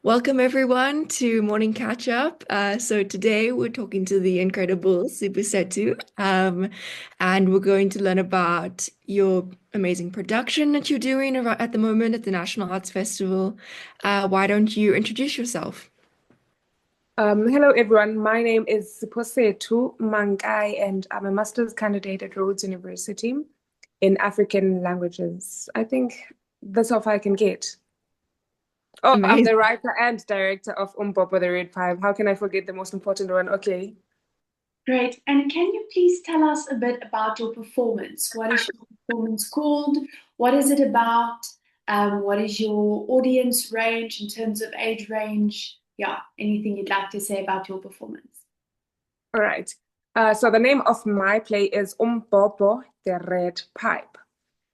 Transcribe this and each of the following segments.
Welcome everyone to Morning Catch Up. So today we're talking to the incredible Setu, and we're going to learn about your amazing production that you're doing at the moment at the National Arts Festival. Why don't you introduce yourself? Hello everyone, my name is Setu Mankai and I'm a master's candidate at Rhodes University in African languages. I think that's how far I can get. Oh, I'm Amazing. the writer and director of Umbhobho, the Red Five. How can I forget the most important one? Okay. Great. And can you please tell us a bit about your performance? What is your performance called? What is it about? What is your audience range in terms of age range? Yeah, anything you'd like to say about your performance? All right. So the name of my play is Umbhobho, the Red Pipe.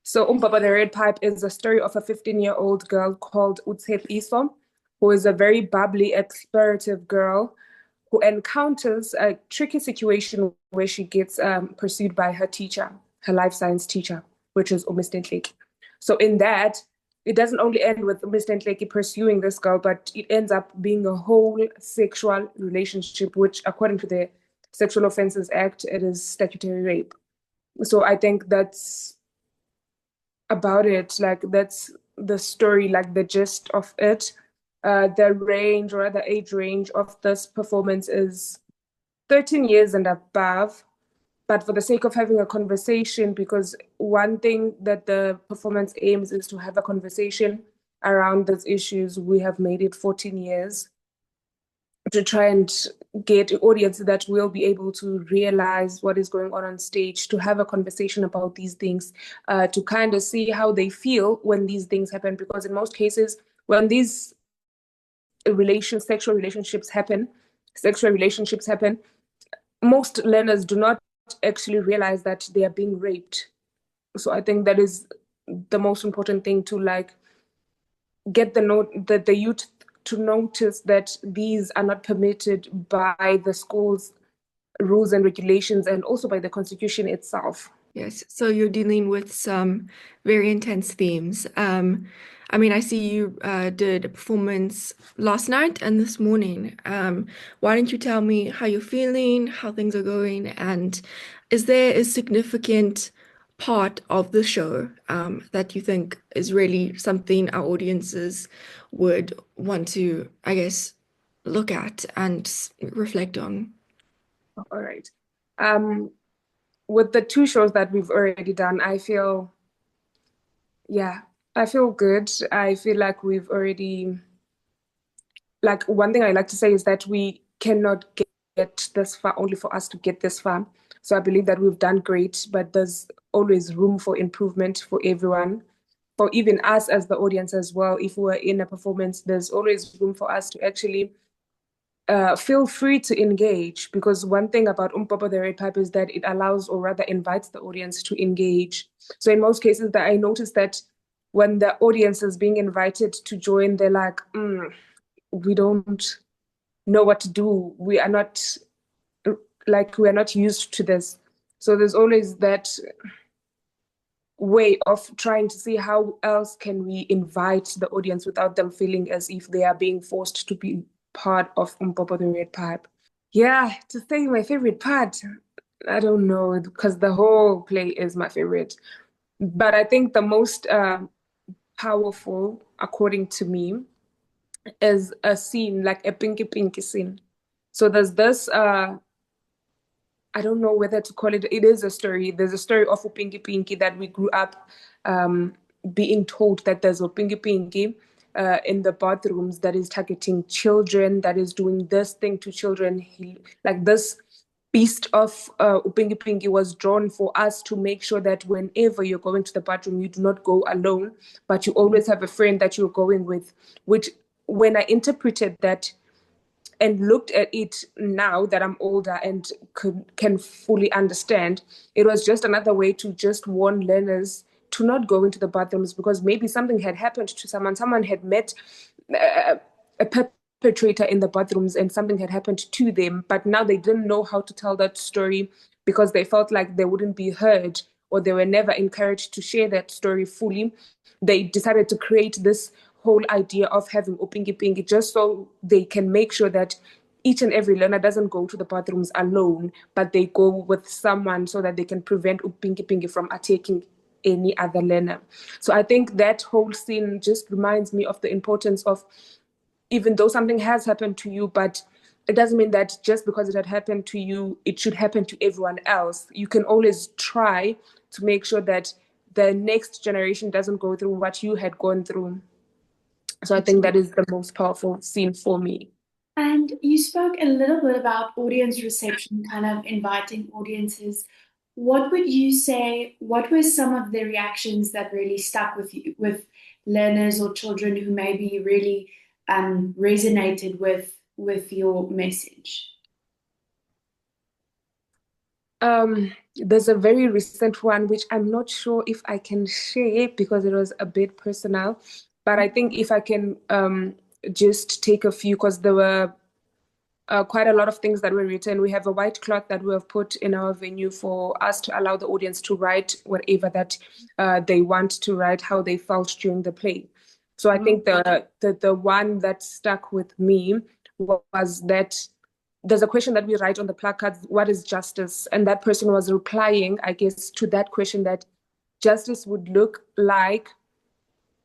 So Umbhobho, the Red Pipe is the story of a 15-year-old girl called Iso, who is a very bubbly, explorative girl who encounters a tricky situation where she gets pursued by her teacher, her life science teacher, which is Mr. Ntleki. So in that, it doesn't only end with Mr. Ntleki pursuing this girl, but it ends up being a whole sexual relationship, which according to the Sexual Offences Act, it is statutory rape. So I think that's about it. Like that's the story, like the gist of it. The range or the age range of this performance is 13 years and above. But for the sake of having a conversation, because one thing that the performance aims is to have a conversation around these issues, we have made it 14 years to try and get an audience that will be able to realize what is going on stage, to have a conversation about these things, to kind of see how they feel when these things happen. Because in most cases, when these sexual relationships happen, most learners do not actually realize that they are being raped. So I think that is the most important thing, to like get the youth to notice that these are not permitted by the school's rules and regulations and also by the constitution itself. Yes, so you're dealing with some very intense themes. I see you did a performance last night and this morning. Why don't you tell me how you're feeling, how things are going, and is there a significant part of the show that you think is really something our audiences would want to, I guess, look at and reflect on? All right. Um, with the two shows that we've already done, yeah, I feel good. I feel like we've already, like, one thing I like to say is that we cannot get this far only for us to get this far. So I believe that we've done great, but there's always room for improvement for everyone, for even us as the audience as well. If we're in a performance, there's always room for us to actually feel free to engage, because one thing about Umbhobho the Red Pipe is that it allows, or rather invites, the audience to engage. So in most cases that I noticed that when the audience is being invited to join, they're like, we don't know what to do. We are not used to this. So there's always that way of trying to see how else can we invite the audience without them feeling as if they are being forced to be part of Umbhobho the Red Pipe. Yeah, to say my favorite part, I don't know, because the whole play is my favorite. But I think the most powerful, according to me, is a scene, like a pinky pinky scene. So there's this I don't know whether to call it, it is a story. There's a story of Upinki Pinky that we grew up being told that there's a Pinky Pinky in the bathrooms that is targeting children, that is doing this thing to children. Like this beast of Upinki Pinky was drawn for us to make sure that whenever you're going to the bathroom, you do not go alone, but you always have a friend that you're going with, which when I interpreted that and looked at it now that I'm older and can fully understand, it was just another way to just warn learners to not go into the bathrooms, because maybe something had happened to someone. Someone had met a perpetrator in the bathrooms and something had happened to them, but now they didn't know how to tell that story because they felt like they wouldn't be heard, or they were never encouraged to share that story fully. They decided to create this whole idea of having Upingi Pingi, just so they can make sure that each and every learner doesn't go to the bathrooms alone, but they go with someone so that they can prevent Upingi Pingi from attacking any other learner. So I think that whole scene just reminds me of the importance of, even though something has happened to you, but it doesn't mean that just because it had happened to you, it should happen to everyone else. You can always try to make sure that the next generation doesn't go through what you had gone through. So I think that is the most powerful scene for me. And you spoke a little bit about audience reception, kind of inviting audiences. What would you say, what were some of the reactions that really stuck with you, with learners or children who maybe really resonated with your message? There's a very recent one which I'm not sure if I can share because it was a bit personal, but I think if I can just take a few, because there were quite a lot of things that were written. We have a white cloth that we have put in our venue for us to allow the audience to write whatever that they want to write, how they felt during the play. So I think the one that stuck with me was that there's a question that we write on the placards: what is justice? And that person was replying, I guess, to that question, that justice would look like,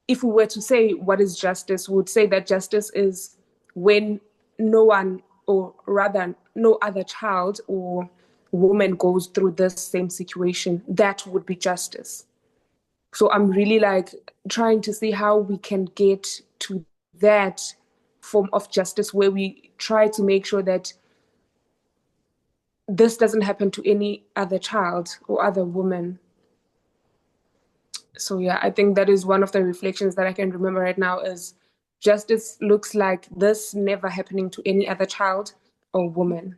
if we were to say what is justice, we would say that justice is when no one, or rather no other child or woman, goes through this same situation. That would be justice. So I'm really like trying to see how we can get to that form of justice where we try to make sure that this doesn't happen to any other child or other woman. So yeah, I think that is one of the reflections that I can remember right now, is justice looks like this never happening to any other child or woman.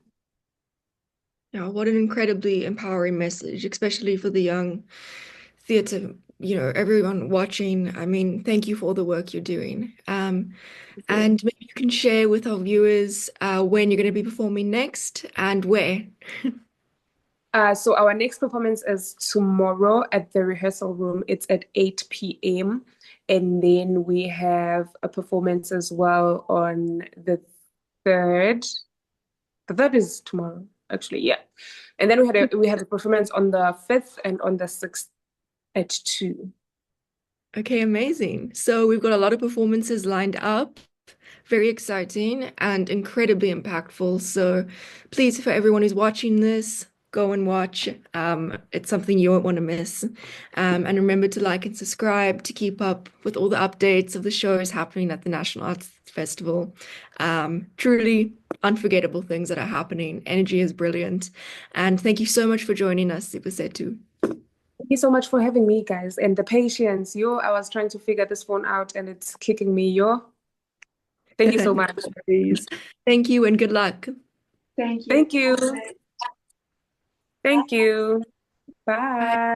Yeah, what an incredibly empowering message, especially for the young theatre, everyone watching. I mean, thank you for all the work you're doing. And maybe you can share with our viewers when you're going to be performing next and where. So our next performance is tomorrow at the rehearsal room. It's at 8 p.m. And then we have a performance as well on the 3rd. The 3rd is tomorrow, actually, yeah. And then we had a performance on the 5th and on the 6th at 2. Okay, amazing. So we've got a lot of performances lined up. Very exciting and incredibly impactful. So please, for everyone who's watching this, go and watch. It's something you won't want to miss. And remember to like and subscribe to keep up with all the updates of the shows happening at the National Arts Festival. Truly unforgettable things that are happening. Energy is brilliant. And thank you so much for joining us, Super Setu. Thank you so much for having me, guys, and the patience. I was trying to figure this phone out and it's kicking me. Thank you so much. Thank you and good luck. Thank you. Thank you. Thank you. Bye.